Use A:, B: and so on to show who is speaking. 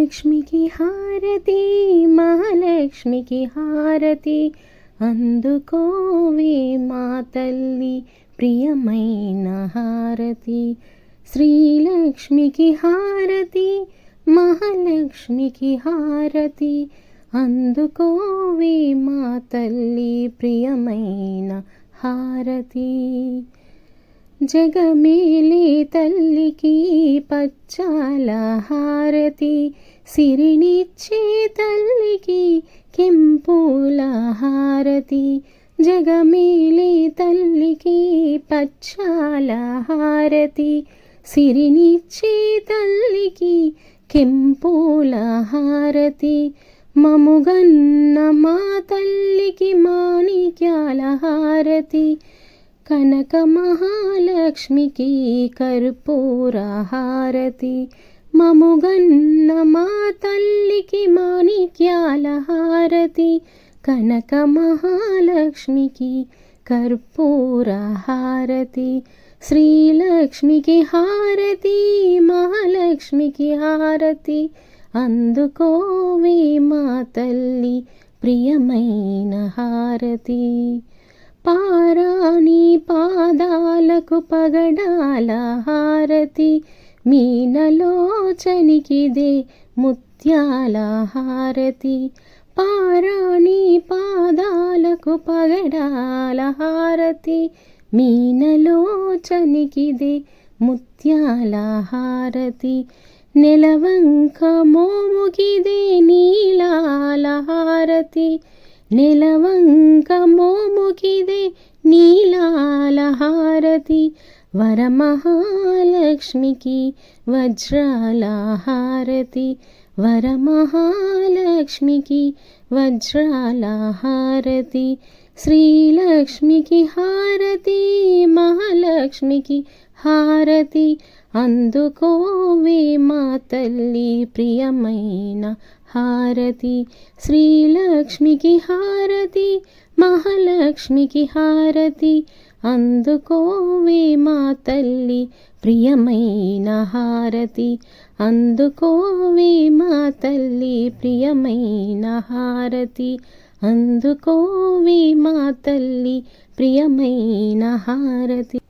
A: శ్రీలక్ష్మికి హారతి మహాలక్ష్మికి హారతి అందుకోవే మా తల్లి ప్రియమైన హారతి. శ్రీలక్ష్మికి హారతి మహాలక్ష్మికి హారతి అందుకోవే మా తల్లి ప్రియమైన హారతి. జగమేలే తల్లికి పచ్చాల హారతి, సిరినిచ్చే తల్లికి కెంపుల హారతి. జగమేలే తల్లికి పచ్చాల హారతి, సిరినిచ్చే తల్లికి కెంపుల హారతి. మముగన్న మా తల్లికి మాణిక్యాల హారతి, కనక మహాలక్ష్మికి కర్పూర హారతి. మముగన్న మా తల్లికి మాణిక్యాల హారతి, కనక మహాలక్ష్మికి కర్పూర హారతి. శ్రీలక్ష్మికి హారతి మహాలక్ష్మికి హారతి అందుకోవే మా తల్లి ప్రియమైన హారతి. పారాణి పాదాలకు పగడాల హారతి, మీనలోచనికిదే ముత్యాల హారతి. పారాణి పాదాలకు పగడాల హారతి, మీనలోచనికిదే ముత్యాల హారతి. నెలవంక మోముకిదే నీలాల హారతి, నెలవంక మోముకిదే నీలాల హారతి. వరమహాలక్ష్మికి వజ్రాల హారతి, వరమహాలక్ష్మికి వజ్రాల హారతి. శ్రీలక్ష్మికి హారతి మహాలక్ష్మికి హారతి అందుకోవే మా తల్లి ప్రియమైన హారతి. శ్రీలక్ష్మికి హారతి మహాలక్ష్మికి హారతి అందుకోవే మా తల్లి ప్రియమైన హారతి. అందుకోవే మా తల్లి ప్రియమైన హారతి. అందుకోవే మా తల్లి ప్రియమైన హారతి.